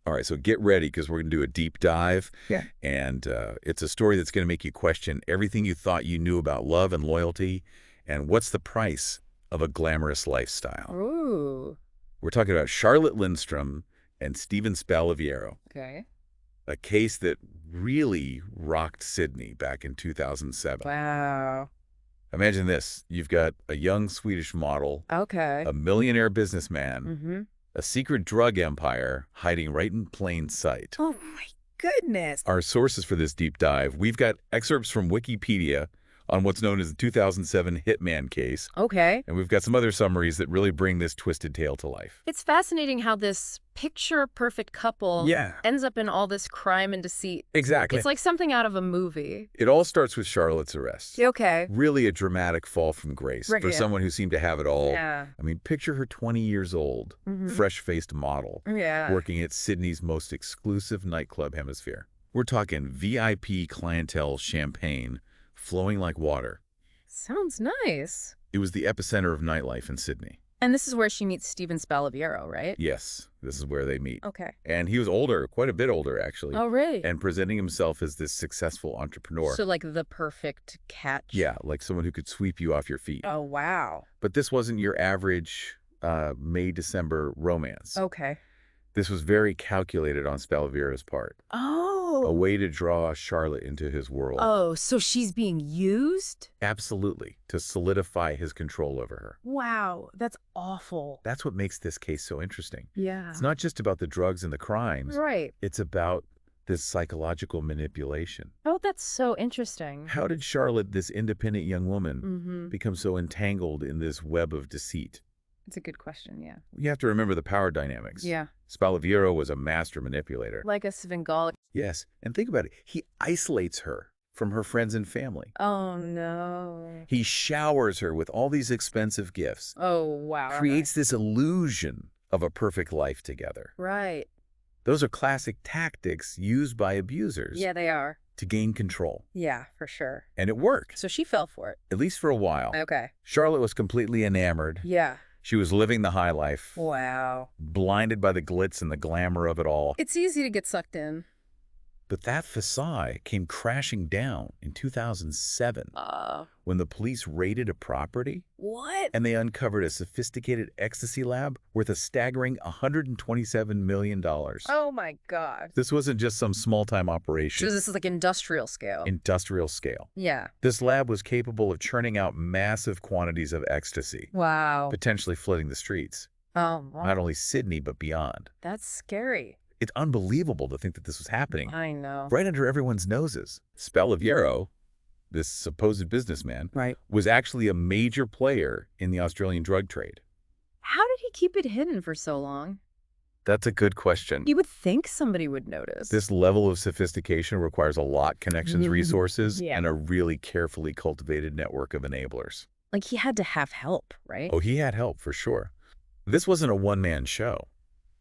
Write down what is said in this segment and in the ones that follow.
All right, so get ready because we're going to do a deep dive. Yeah. And it's a story that's going to make you question everything you thought you knew about love and loyalty and what's the price of a glamorous lifestyle. Ooh. We're talking about Charlotte Lindstrom and Stephen Spaliviero, Okay. a case that really rocked Sydney back in 2007. Wow. Imagine this. You've got a young Swedish model, Okay. a millionaire businessman, Mm-hmm. a secret drug empire hiding right in plain sight. Oh, my goodness. Our sources for this deep dive, we've got excerpts from Wikipedia on what's known as the 2007 Hitman case, Okay. and we've got some other summaries that really bring this twisted tale to life. It's fascinating how this picture-perfect couple ends up in all this crime and deceit. Exactly. It's like something out of a movie. It all starts with Charlotte's arrest. Okay. Really a dramatic fall from grace Right, for yeah. someone who seemed to have it all. Yeah. I mean, picture her 20 years old, Mhm. fresh-faced model, Yeah. working at Sydney's most exclusive nightclub hemisphere. We're talking VIP clientele champagne flowing like water. Sounds nice. It was the epicenter of nightlife in Sydney. And this is where she meets Stephen Spaliviero, right? Yes, this is where they meet. Okay. And he was older, quite a bit older, actually. Oh, really? And presenting himself as this successful entrepreneur. So like the perfect catch. Yeah, like someone who could sweep you off your feet. Oh, wow. But this wasn't your average May-December romance. Okay. This was very calculated on Spaliviero's part. Oh. A way to draw Charlotte into his world. Oh, so she's being used? Absolutely, to solidify his control over her. Wow, that's awful. That's what makes this case so interesting. Yeah. It's not just about the drugs and the crimes. Right. It's about this psychological manipulation. Oh, that's so interesting. How did Charlotte, this independent young woman, Mm-hmm. become so entangled in this web of deceit? It's a good question, yeah. You have to remember the power dynamics. Yeah. Spaliviero was a master manipulator. Like a Svengali. Yes, and think about it. He isolates her from her friends and family. Oh, no. He showers her with all these expensive gifts. Oh, wow. Creates this illusion of a perfect life together. Right. Those are classic tactics used by abusers Yeah, they are. to gain control. Yeah, for sure. And it worked, So she fell for it. at least for a while. Okay. Charlotte was completely enamored. Yeah. She was living the high life, Wow. blinded by the glitz and the glamour of it all. It's easy to get sucked in. But that facade came crashing down in 2007 when the police raided a property What? and they uncovered a sophisticated ecstasy lab worth a staggering $127 million. Oh, my God. This wasn't just some small-time operation. So this is like industrial scale. Industrial scale. Yeah. This lab was capable of churning out massive quantities of ecstasy, Wow. potentially flooding the streets, Oh, wow. not only Sydney, but beyond. That's scary. It's unbelievable to think that this was happening I know. right under everyone's noses. Spaliviero, this supposed businessman, Right. was actually a major player in the Australian drug trade. How did he keep it hidden for so long? That's a good question. You would think somebody would notice. This level of sophistication requires a lot connections, Mhm. resources, Yeah. and a really carefully cultivated network of enablers. Like he had to have help, right? Oh, he had help for sure. This wasn't a one-man show.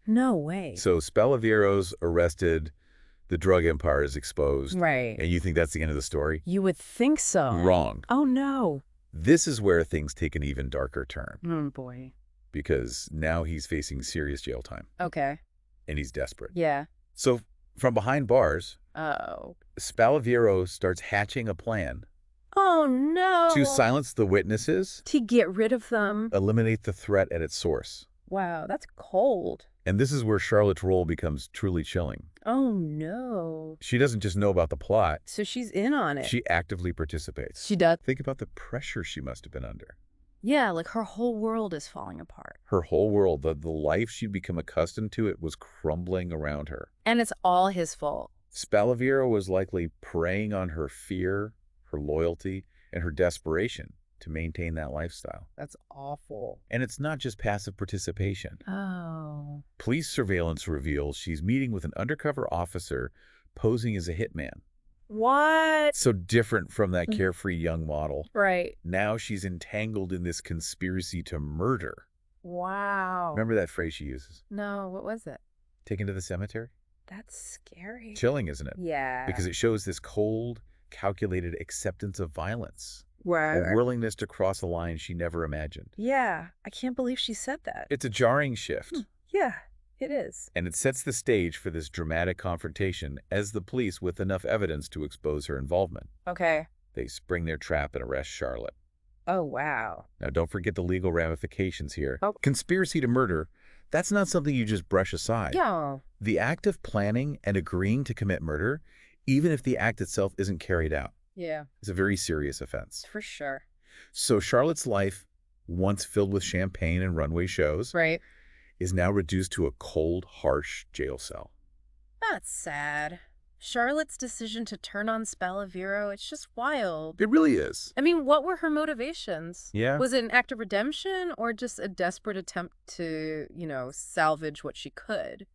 No way. So Spaliviero's arrested, the drug empire is exposed, Right. and you think that's the end of the story? You would think so. Wrong. Oh, no. This is where things take an even darker turn, Oh, boy. because now he's facing serious jail time, Okay. and he's desperate. Yeah. So from behind bars, Oh. Spaliviero starts hatching a plan Oh, no. to silence the witnesses, To get rid of them. eliminate the threat at its source. Wow, that's cold. And this is where Charlotte's role becomes truly chilling. Oh, no. She doesn't just know about the plot, So she's in on it. she actively participates. She does. Think about the pressure she must have been under. Yeah, like her whole world is falling apart. Her whole world, the life she'd become accustomed to, it was crumbling around her. And it's all his fault. Spaliviero was likely preying on her fear, her loyalty, and her desperation to maintain that lifestyle. That's awful. And it's not just passive participation. Oh. Police surveillance reveals she's meeting with an undercover officer posing as a hitman. What? So different from that carefree young model. Right. Now she's entangled in this conspiracy to murder. Wow. Remember that phrase she uses? No, what was it? Taken to the cemetery? That's scary. Chilling, isn't it? Yeah. Because it shows this cold, calculated acceptance of violence. Right. A willingness to cross a line she never imagined. Yeah. I can't believe she said that. It's a jarring shift. Yeah. It is. And it sets the stage for this dramatic confrontation as the police with enough evidence to expose her involvement. Okay. They spring their trap and arrest Charlotte. Oh, wow. Now, don't forget the legal ramifications here. Oh. Conspiracy to murder, that's not something you just brush aside. Yeah. The act of planning and agreeing to commit murder, even if the act itself isn't carried out, is a very serious offense. For sure. So Charlotte's life, once filled with champagne and runway shows, Right. is now reduced to a cold, harsh jail cell. That's sad. Charlotte's decision to turn on Spaliviero, it's just wild. It really is. I mean, what were her motivations? Yeah. Was it an act of redemption or just a desperate attempt to, salvage what she could?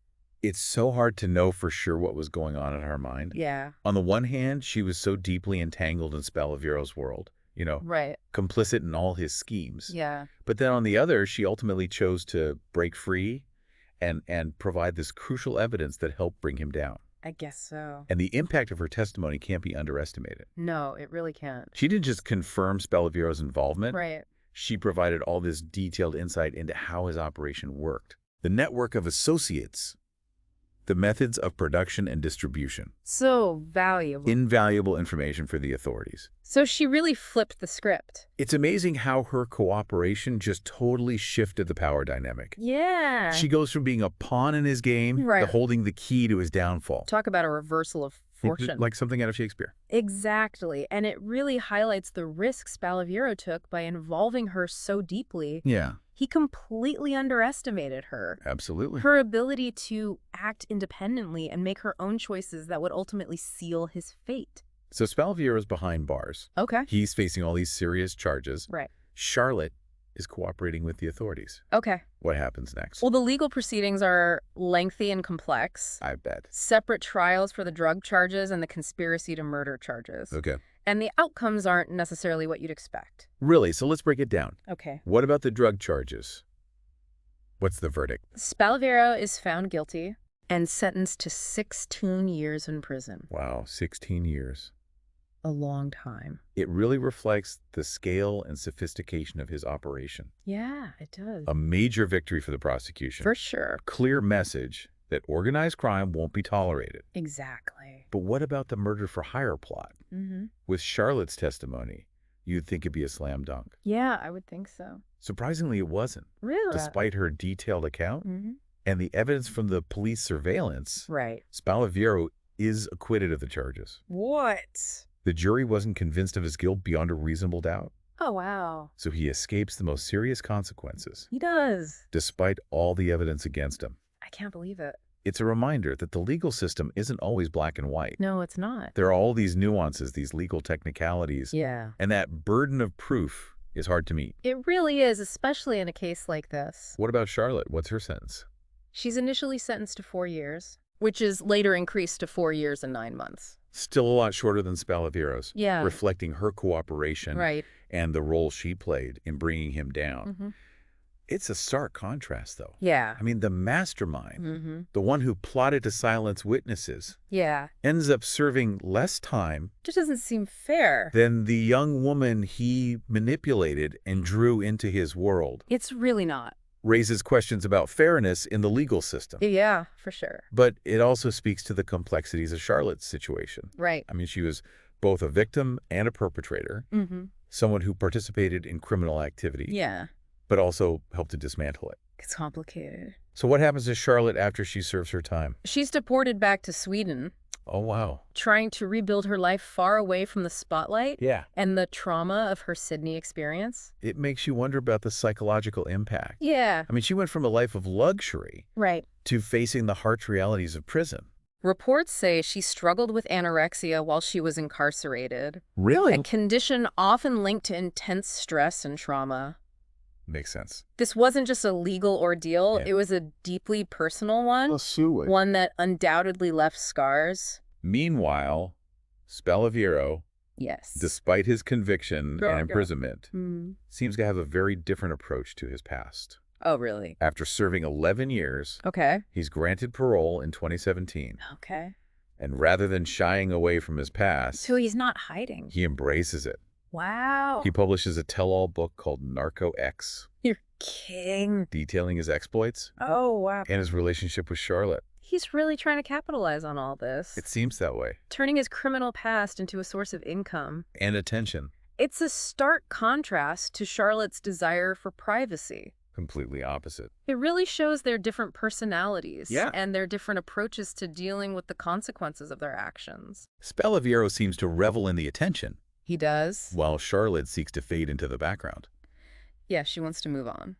It's so hard to know for sure what was going on in her mind. Yeah. On the one hand, she was so deeply entangled in Spaliviero's world, Right. complicit in all his schemes. Yeah. But then on the other, she ultimately chose to break free and provide this crucial evidence that helped bring him down. I guess so. And the impact of her testimony can't be underestimated. No, it really can't. She didn't just confirm Spaliviero's involvement. Right. She provided all this detailed insight into how his operation worked. The network of associates, the methods of production and distribution. So valuable. Invaluable information for the authorities. So she really flipped the script. It's amazing how her cooperation just totally shifted the power dynamic. Yeah. She goes from being a pawn in his game Right. to holding the key to his downfall. Talk about a reversal of fortune. Like something out of Shakespeare. Exactly. And it really highlights the risks Spaliviero took by involving her so deeply. Yeah, He completely underestimated her. absolutely. Her ability to act independently and make her own choices that would ultimately seal his fate. So Spaliviero's behind bars. Okay. He's facing all these serious charges. Right. Charlotte is cooperating with the authorities. Okay. What happens next? Well, the legal proceedings are lengthy and complex. I bet. Separate trials for the drug charges and the conspiracy to murder charges. Okay. And the outcomes aren't necessarily what you'd expect. Really? So let's break it down. Okay. What about the drug charges? What's the verdict? Spaliviero is found guilty and sentenced to 16 years in prison. Wow, 16 years. A long time. It really reflects the scale and sophistication of his operation. Yeah, it does. A major victory for the prosecution. For sure. Clear message that organized crime won't be tolerated. Exactly. But what about the murder for hire plot? Mm-hmm. With Charlotte's testimony, you'd think it'd be a slam dunk. Yeah, I would think so. Surprisingly, it wasn't. Really? Despite her detailed account Mm-hmm. and the evidence from the police surveillance, Right. Spaliviero is acquitted of the charges. What? The jury wasn't convinced of his guilt beyond a reasonable doubt, Oh, wow. so he escapes the most serious consequences, He does. despite all the evidence against him. I can't believe it. It's a reminder that the legal system isn't always black and white. No, it's not. There are all these nuances, these legal technicalities, Yeah. and that burden of proof is hard to meet. It really is, especially in a case like this. What about Charlotte? What's her sentence? She's initially sentenced to 4 years, which is later increased to 4 years and 9 months. Still a lot shorter than Spaliviero's, Yeah. reflecting her cooperation Right. and the role she played in bringing him down. Mm-hmm. It's a stark contrast, though. Yeah. I mean, the mastermind, Mm-hmm. the one who plotted to silence witnesses, Yeah. ends up serving less time Just doesn't seem fair. than the young woman he manipulated and drew into his world. It's really not. Raises questions about fairness in the legal system. Yeah, for sure. But it also speaks to the complexities of Charlotte's situation. Right. I mean, she was both a victim and a perpetrator, Mm-hmm. someone who participated in criminal activity, Yeah. but also helped to dismantle it. It's complicated. So what happens to Charlotte after she serves her time? She's deported back to Sweden, Oh, wow. trying to rebuild her life far away from the spotlight Yeah. and the trauma of her Sydney experience. It makes you wonder about the psychological impact. Yeah. I mean, she went from a life of luxury Right. to facing the harsh realities of prison. Reports say she struggled with anorexia while she was incarcerated, Really? a condition often linked to intense stress and trauma. Makes sense. This wasn't just a legal ordeal, Yeah. it was a deeply personal one, one that undoubtedly left scars. Meanwhile, Spaliviero, Yes. despite his conviction Girl, and girl. imprisonment, Mm. seems to have a very different approach to his past. Oh, really? After serving 11 years, Okay. he's granted parole in 2017. Okay. And rather than shying away from his past, So he's not hiding. he embraces it. Wow. He publishes a tell-all book called Narco X, You're king. detailing his exploits Oh, wow. and his relationship with Charlotte. He's really trying to capitalize on all this. It seems that way. Turning his criminal past into a source of income. And attention. It's a stark contrast to Charlotte's desire for privacy. Completely opposite. It really shows their different personalities Yeah. and their different approaches to dealing with the consequences of their actions. Spaliviero seems to revel in the attention, He does? while Charlotte seeks to fade into the background. Yeah, she wants to move on.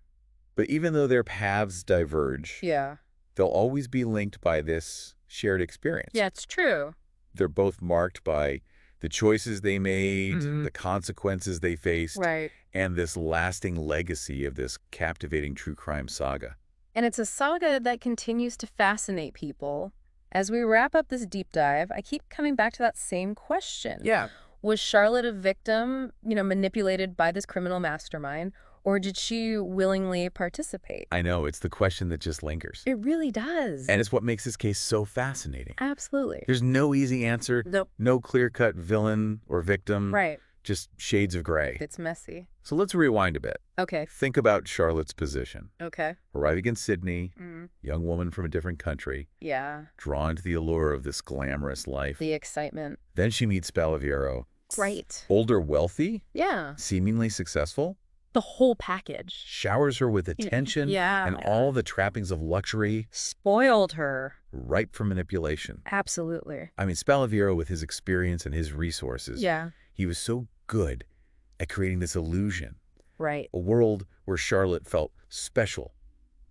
But even though their paths diverge, Yeah. they'll always be linked by this shared experience. Yeah, it's true. They're both marked by the choices they made, Mhm. the consequences they faced, Right. and this lasting legacy of this captivating true crime saga. And it's a saga that continues to fascinate people. As we wrap up this deep dive, I keep coming back to that same question. Yeah. Was Charlotte a victim, manipulated by this criminal mastermind, or did she willingly participate? I know, it's the question that just lingers. It really does. And it's what makes this case so fascinating. Absolutely. There's no easy answer, Nope. no clear-cut villain or victim, Right. just shades of gray. It's messy. So let's rewind a bit. Okay. Think about Charlotte's position. Okay. Arriving in Sydney, Mm. young woman from a different country, Yeah. drawn to the allure of this glamorous life. The excitement. Then she meets Spaliviero. Right. Older, wealthy, Yeah. seemingly successful, The whole package. showers her with attention Yeah. and all the trappings of luxury, Spoiled her. ripe for manipulation. Absolutely. I mean, Spaliviero, with his experience and his resources, Yeah. he was so good at creating this illusion, Right. a world where Charlotte felt special,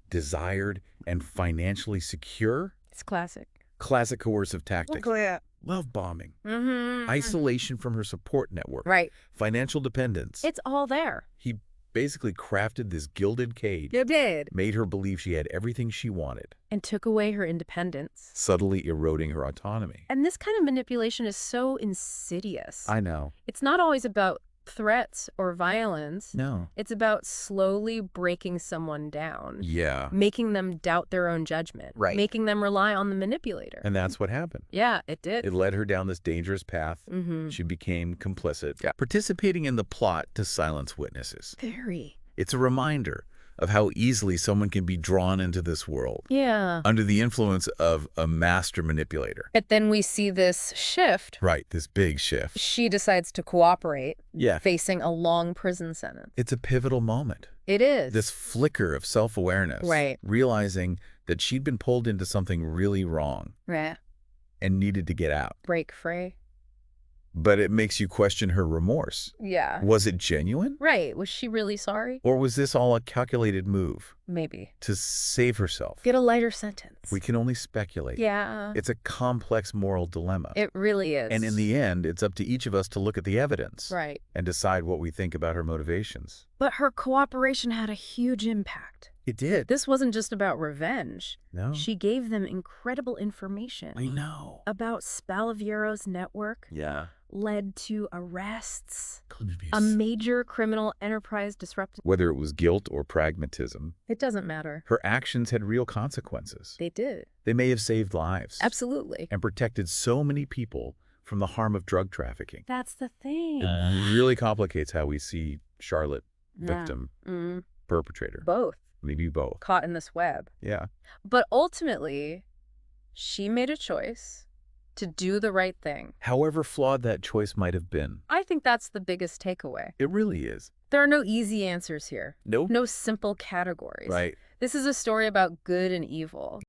desired, and financially secure. It's classic. Classic coercive tactics. Yeah. Love bombing, Mm-hmm. isolation from her support network, Right. financial dependence. It's all there. He basically crafted this gilded cage, You did. made her believe she had everything she wanted, And took away her independence. subtly eroding her autonomy. And this kind of manipulation is so insidious. I know. It's not always about threats or violence. No. It's about slowly breaking someone down. Yeah. Making them doubt their own judgment. Right. Making them rely on the manipulator. And that's what happened. Yeah, it did. It led her down this dangerous path. Mm-hmm. She became complicit, participating in the plot to silence witnesses. Very. It's a reminder of how easily someone can be drawn into this world Yeah. under the influence of a master manipulator. But then we see this shift. Right, this big shift. She decides to cooperate, Yeah. facing a long prison sentence. It's a pivotal moment. It is. This flicker of self-awareness. Right. Realizing that she'd been pulled into something really wrong Right. and needed to get out. Break free. But it makes you question her remorse. Yeah. Was it genuine? Right. Was she really sorry? Or was this all a calculated move Maybe. to save herself? Get a lighter sentence. We can only speculate. Yeah. It's a complex moral dilemma. It really is. And in the end, it's up to each of us to look at the evidence Right. and decide what we think about her motivations. But her cooperation had a huge impact. It did. This wasn't just about revenge. No. She gave them incredible information I know. about Spaliviero's network, Yeah. led to arrests, a major criminal enterprise disrupted. Whether it was guilt or pragmatism, It doesn't matter. her actions had real consequences. They did. They may have saved lives. Absolutely. And protected so many people from the harm of drug trafficking. That's the thing. It really complicates how we see Charlotte, Yeah. victim, Mm, perpetrator. both Maybe both. caught in this web. Yeah. But ultimately, she made a choice to do the right thing. However flawed that choice might have been. I think that's the biggest takeaway. It really is. There are no easy answers here. Nope. No simple categories. Right. This is a story about good and evil,